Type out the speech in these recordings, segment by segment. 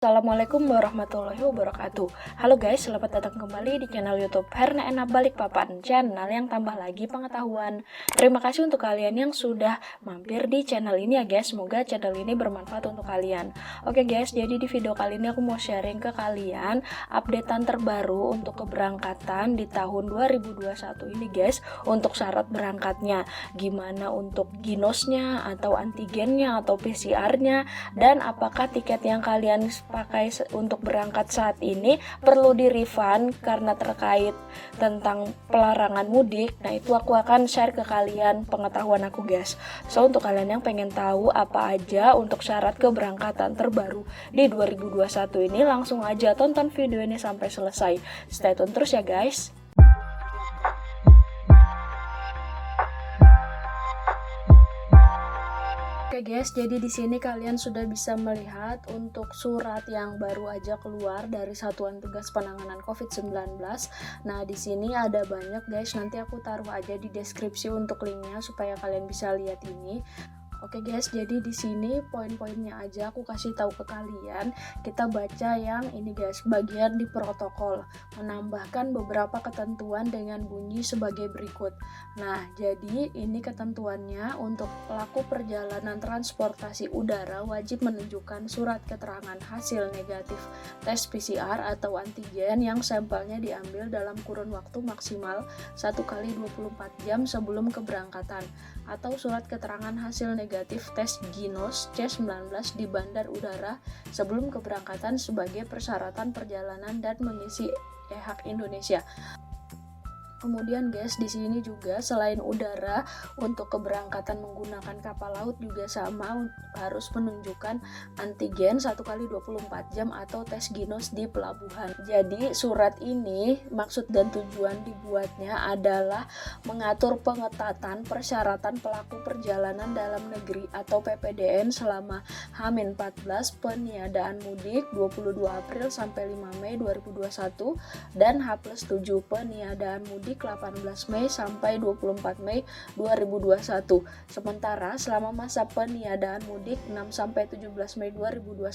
Assalamualaikum warahmatullahi wabarakatuh. Halo guys, selamat datang kembali di channel YouTube Herna Ena Balikpapan, channel yang tambah lagi pengetahuan. Terima kasih untuk kalian yang sudah mampir di channel ini ya guys. Semoga channel ini bermanfaat untuk kalian. Oke guys, jadi di video kali ini aku mau sharing ke kalian updatean terbaru untuk keberangkatan di tahun 2021 ini guys. Untuk syarat berangkatnya, gimana untuk ginosnya atau antigennya atau PCR-nya, dan apakah tiket yang kalian pakai untuk berangkat saat ini perlu di refund karena terkait tentang pelarangan mudik. Nah, itu aku akan share ke kalian pengetahuan aku guys. So, untuk kalian yang pengen tahu apa aja untuk syarat keberangkatan terbaru di 2021 ini, langsung aja tonton video ini sampai selesai. Stay tune terus ya guys. Oke guys, jadi di sini kalian sudah bisa melihat untuk surat yang baru aja keluar dari Satuan Tugas Penanganan COVID-19. Nah, di sini ada banyak guys, nanti aku taruh aja di deskripsi untuk linknya supaya kalian bisa lihat ini. Oke guys, jadi di sini poin-poinnya aja aku kasih tahu ke kalian. Kita baca yang ini guys, bagian di protokol, menambahkan beberapa ketentuan dengan bunyi sebagai berikut. Nah, jadi ini ketentuannya untuk pelaku perjalanan transportasi udara wajib menunjukkan surat keterangan hasil negatif tes PCR atau antigen yang sampelnya diambil dalam kurun waktu maksimal 1 kali 24 jam sebelum keberangkatan, atau surat keterangan hasil negatif tes ginos C19 di bandar udara sebelum keberangkatan sebagai persyaratan perjalanan dan mengisi e-hak Indonesia. Kemudian guys, di sini juga selain udara, untuk keberangkatan menggunakan kapal laut juga sama, harus menunjukkan antigen 1 kali 24 jam atau tes ginos di pelabuhan. Jadi surat ini maksud dan tujuan dibuatnya adalah mengatur pengetatan persyaratan pelaku perjalanan dalam negeri atau PPDN selama H-14 peniadaan mudik 22 April sampai 5 Mei 2021 dan H+7 peniadaan mudik 18 Mei sampai 24 Mei 2021. Sementara selama masa peniadaan mudik 6 sampai 17 Mei 2021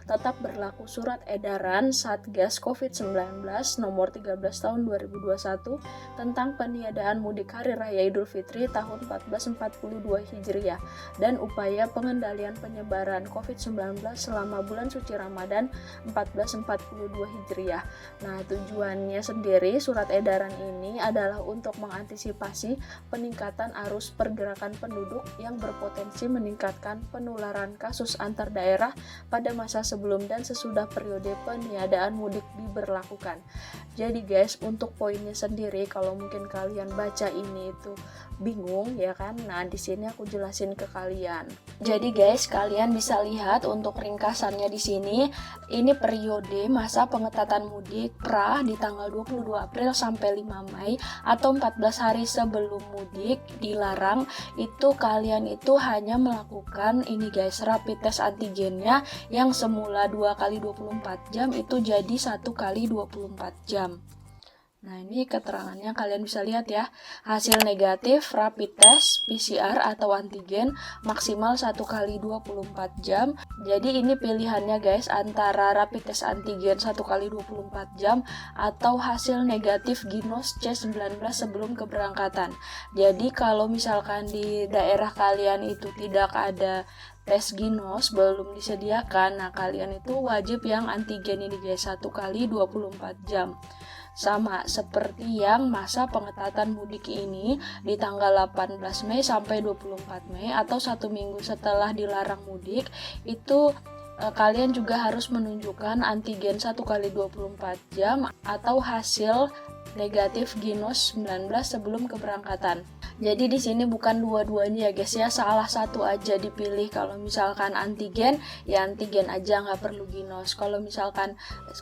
tetap berlaku surat edaran Satgas COVID-19 nomor 13 tahun 2021 tentang peniadaan mudik Hari Raya Idul Fitri tahun 1442 Hijriah dan upaya pengendalian penyebaran COVID-19 selama bulan suci Ramadan 1442 Hijriah. Nah, tujuannya sendiri surat edaran ini adalah untuk mengantisipasi peningkatan arus pergerakan penduduk yang berpotensi meningkatkan penularan kasus antar daerah pada masa sebelum dan sesudah periode peniadaan mudik diberlakukan. Jadi guys, untuk poinnya sendiri kalau mungkin kalian baca ini itu bingung ya kan. Nah, di sini aku jelasin ke kalian. Jadi guys, kalian bisa lihat untuk ringkasannya di sini. Ini periode masa pengetatan mudik pra di tanggal 22 April sampai 5 Mei atau 14 hari sebelum mudik dilarang. Itu kalian itu hanya melakukan ini guys, rapid test antigennya yang semula 2 kali 24 jam itu jadi 1 kali 24 jam. Nah, ini keterangannya kalian bisa lihat ya. Hasil negatif rapid test PCR atau antigen maksimal 1 kali 24 jam. Jadi ini pilihannya guys, antara rapid test antigen 1 kali 24 jam atau hasil negatif ginos C19 sebelum keberangkatan. Jadi kalau misalkan di daerah kalian itu tidak ada tes ginos, belum disediakan, nah kalian itu wajib yang antigen ini guys, 1 kali 24 jam. Sama seperti yang masa pengetatan mudik ini di tanggal 18 Mei sampai 24 Mei atau 1 minggu setelah dilarang mudik, itu kalian juga harus menunjukkan antigen 1 kali 24 jam atau hasil negatif ginos 19 sebelum keberangkatan. Jadi di sini bukan dua-duanya ya guys ya, salah satu aja dipilih. Kalau misalkan antigen, ya antigen aja, nggak perlu ginos. Kalau misalkan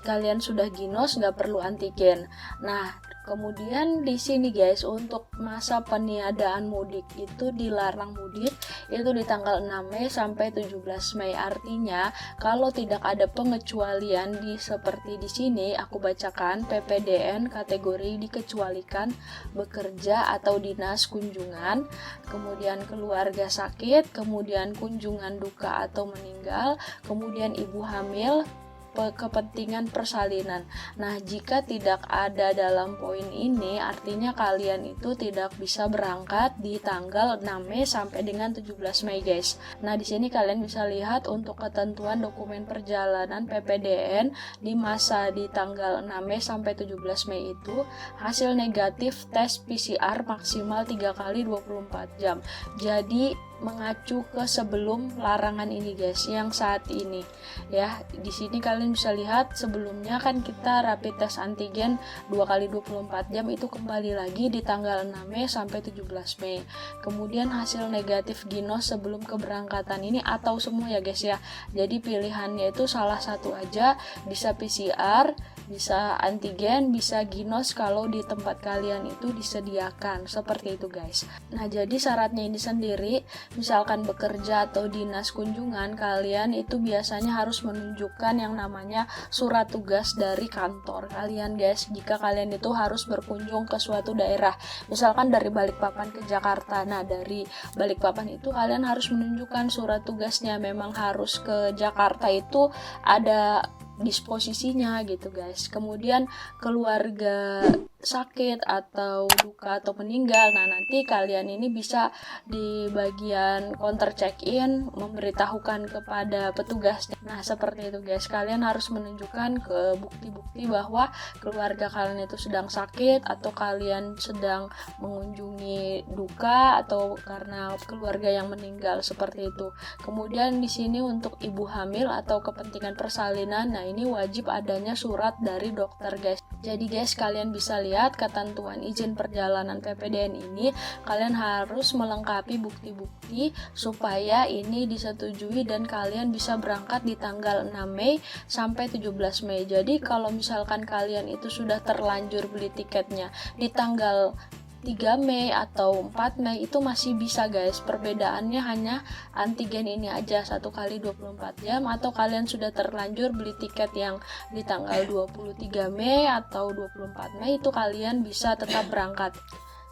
kalian sudah ginos, nggak perlu antigen. Nah, kemudian di sini guys, untuk masa peniadaan mudik itu dilarang mudik itu di tanggal 6 Mei sampai 17 Mei. Artinya kalau tidak ada pengecualian seperti di sini aku bacakan, PPDN kategori dikecualikan bekerja atau dinas kunjungan, kemudian keluarga sakit, kemudian kunjungan duka atau meninggal, kemudian ibu hamil, kepentingan persalinan. Nah, jika tidak ada dalam poin ini, artinya kalian itu tidak bisa berangkat di tanggal 6 Mei sampai dengan 17 Mei, guys. Nah, di sini kalian bisa lihat untuk ketentuan dokumen perjalanan PPDN di masa di tanggal 6 Mei sampai 17 Mei itu hasil negatif tes PCR maksimal 3 kali 24 jam. Jadi mengacu ke sebelum larangan ini, guys, yang saat ini ya. Di sini kalian bisa lihat sebelumnya kan kita rapid test antigen 2 kali 24 jam itu kembali lagi di tanggal 6 Mei sampai 17 Mei. Kemudian hasil negatif ginos sebelum keberangkatan ini atau semua ya, guys ya. Jadi pilihannya itu salah satu aja, bisa PCR, bisa antigen, bisa ginos kalau di tempat kalian itu disediakan, seperti itu, guys. Nah, jadi syaratnya ini sendiri, misalkan bekerja atau dinas kunjungan, kalian itu biasanya harus menunjukkan yang namanya surat tugas dari kantor kalian, guys, jika kalian itu harus berkunjung ke suatu daerah, misalkan dari Balikpapan ke Jakarta. Nah, dari Balikpapan itu kalian harus menunjukkan surat tugasnya, memang harus ke Jakarta itu ada disposisinya gitu, guys. Kemudian keluarga sakit atau duka atau meninggal, nah nanti kalian ini bisa di bagian counter check-in memberitahukan kepada petugas. Nah, seperti itu, guys. Kalian harus menunjukkan ke bukti-bukti bahwa keluarga kalian itu sedang sakit atau kalian sedang mengunjungi duka atau karena keluarga yang meninggal, seperti itu. Kemudian di sini untuk ibu hamil atau kepentingan persalinan, nah ini wajib adanya surat dari dokter, guys. Jadi, guys, kalian bisa lihat ketentuan izin perjalanan PPDN ini, kalian harus melengkapi bukti-bukti supaya ini disetujui dan kalian bisa berangkat di tanggal 6 Mei sampai 17 Mei. Jadi kalau misalkan kalian itu sudah terlanjur beli tiketnya di tanggal 3 Mei atau 4 Mei itu masih bisa, guys. Perbedaannya hanya antigen ini aja 1 kali 24 jam, atau kalian sudah terlanjur beli tiket yang di tanggal 23 Mei atau 24 Mei itu kalian bisa tetap berangkat.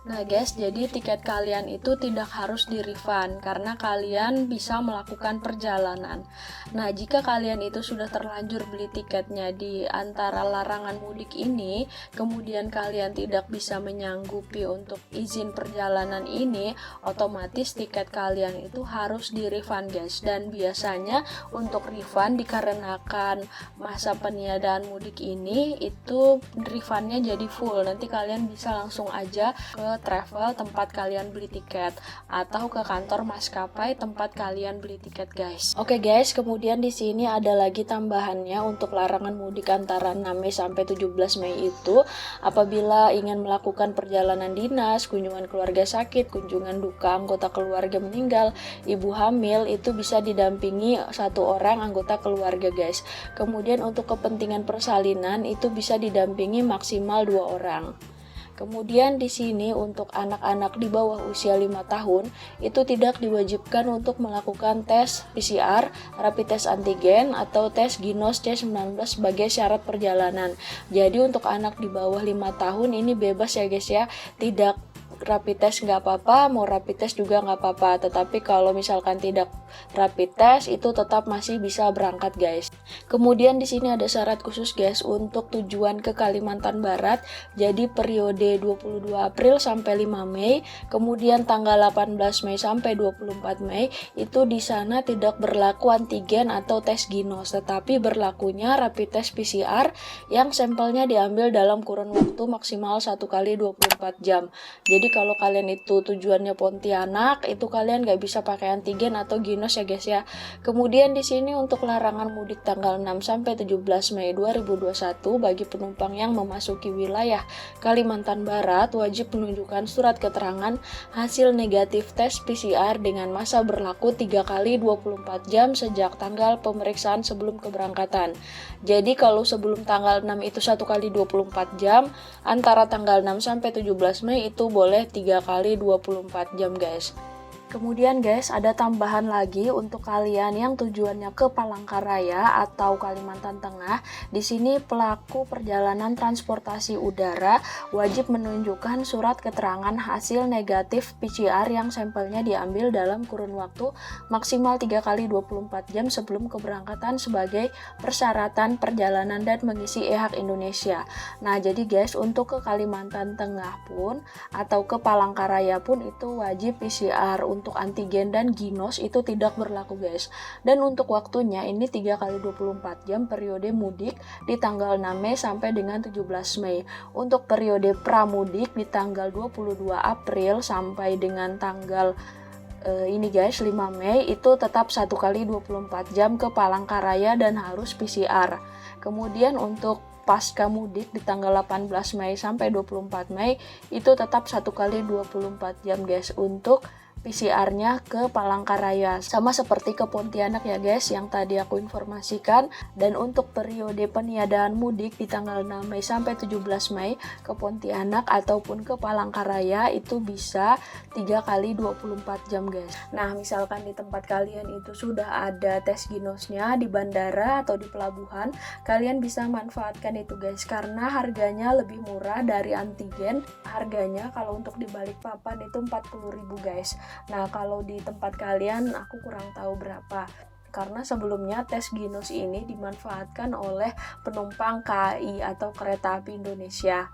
Nah, guys, jadi tiket kalian itu tidak harus di-refund karena kalian bisa melakukan perjalanan. Nah, jika kalian itu sudah terlanjur beli tiketnya di antara larangan mudik ini, kemudian kalian tidak bisa menyanggupi untuk izin perjalanan ini, otomatis tiket kalian itu harus di-refund, guys. Dan biasanya untuk refund dikarenakan masa peniadaan mudik ini, itu refundnya jadi full. Nanti kalian bisa langsung aja ke travel tempat kalian beli tiket atau ke kantor maskapai tempat kalian beli tiket, guys. Oke, guys, kemudian di sini ada lagi tambahannya untuk larangan mudik antara 6 Mei sampai 17 Mei itu apabila ingin melakukan perjalanan dinas, kunjungan keluarga sakit, kunjungan duka anggota keluarga meninggal, ibu hamil itu bisa didampingi 1 orang anggota keluarga, guys. Kemudian untuk kepentingan persalinan itu bisa didampingi maksimal 2 orang. Kemudian di sini untuk anak-anak di bawah usia 5 tahun itu tidak diwajibkan untuk melakukan tes PCR, rapid test antigen atau tes ginos C19 sebagai syarat perjalanan. Jadi untuk anak di bawah 5 tahun ini bebas ya, guys ya. Tidak rapid test nggak apa-apa, mau rapid test juga nggak apa-apa. Tetapi kalau misalkan tidak rapid test itu tetap masih bisa berangkat, guys. Kemudian di sini ada syarat khusus, guys, untuk tujuan ke Kalimantan Barat. Jadi periode 22 April sampai 5 Mei, kemudian tanggal 18 Mei sampai 24 Mei itu di sana tidak berlaku antigen atau tes ginos, tetapi berlakunya rapid test PCR yang sampelnya diambil dalam kurun waktu maksimal 1 kali 24 jam. Jadi kalau kalian itu tujuannya Pontianak, itu kalian nggak bisa pakai antigen atau ginos ya, guys ya. Kemudian di sini untuk larangan mudik tanggal 6 sampai 17 Mei 2021 bagi penumpang yang memasuki wilayah Kalimantan Barat wajib menunjukkan surat keterangan hasil negatif tes PCR dengan masa berlaku 3 kali 24 jam sejak tanggal pemeriksaan sebelum keberangkatan. Jadi kalau sebelum tanggal 6 itu 1 kali 24 jam, antara tanggal 6 sampai 17 Mei itu boleh 3 kali 24 jam, guys. Kemudian guys, ada tambahan lagi untuk kalian yang tujuannya ke Palangkaraya atau Kalimantan Tengah. Di sini pelaku perjalanan transportasi udara wajib menunjukkan surat keterangan hasil negatif PCR yang sampelnya diambil dalam kurun waktu maksimal 3 kali 24 jam sebelum keberangkatan sebagai persyaratan perjalanan dan mengisi e-hak Indonesia. Nah, jadi guys, untuk ke Kalimantan Tengah pun atau ke Palangkaraya pun itu wajib PCR. Untuk antigen dan ginos itu tidak berlaku guys. Dan untuk waktunya ini 3 kali 24 jam periode mudik di tanggal 6 Mei sampai dengan 17 Mei. Untuk periode pramudik di tanggal 22 April sampai dengan tanggal ini guys 5 Mei itu tetap 1 kali 24 jam ke Palangkaraya dan harus PCR. Kemudian untuk pasca mudik di tanggal 18 Mei sampai 24 Mei itu tetap 1 kali 24 jam guys untuk PCR-nya ke Palangkaraya, sama seperti ke Pontianak ya guys yang tadi aku informasikan. Dan untuk periode peniadaan mudik di tanggal 6 Mei sampai 17 Mei ke Pontianak ataupun ke Palangkaraya itu bisa 3 kali 24 jam guys. Nah, misalkan di tempat kalian itu sudah ada tes ginosnya di bandara atau di pelabuhan, kalian bisa manfaatkan itu guys karena harganya lebih murah dari antigen. Harganya kalau untuk di Balikpapan itu 40.000 guys. Nah, kalau di tempat kalian aku kurang tahu berapa. Karena sebelumnya tes ginos ini dimanfaatkan oleh penumpang KAI atau Kereta Api Indonesia.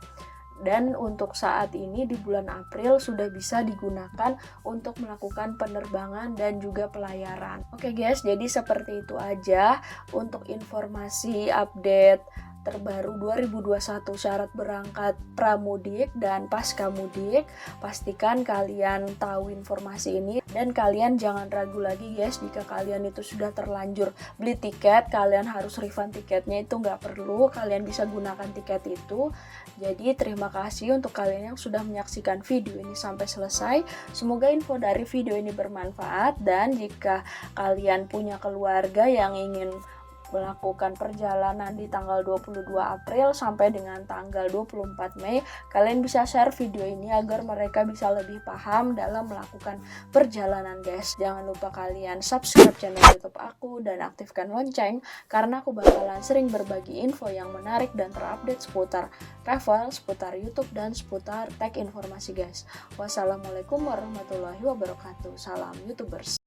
Dan untuk saat ini di bulan April sudah bisa digunakan untuk melakukan penerbangan dan juga pelayaran. Oke guys, jadi seperti itu aja untuk informasi update terbaru 2021 syarat berangkat pramudik dan pasca mudik. Pastikan kalian tahu informasi ini dan kalian jangan ragu lagi guys, jika kalian itu sudah terlanjur beli tiket, kalian harus refund tiketnya, itu nggak perlu, kalian bisa gunakan tiket itu. Jadi terima kasih untuk kalian yang sudah menyaksikan video ini sampai selesai. Semoga info dari video ini bermanfaat, dan jika kalian punya keluarga yang ingin melakukan perjalanan di tanggal 22 April sampai dengan tanggal 24 Mei, kalian bisa share video ini agar mereka bisa lebih paham dalam melakukan perjalanan guys. Jangan lupa kalian subscribe channel YouTube aku dan aktifkan lonceng karena aku bakalan sering berbagi info yang menarik dan terupdate seputar travel, seputar YouTube, dan seputar tech informasi guys. Wassalamualaikum warahmatullahi wabarakatuh. Salam YouTubers.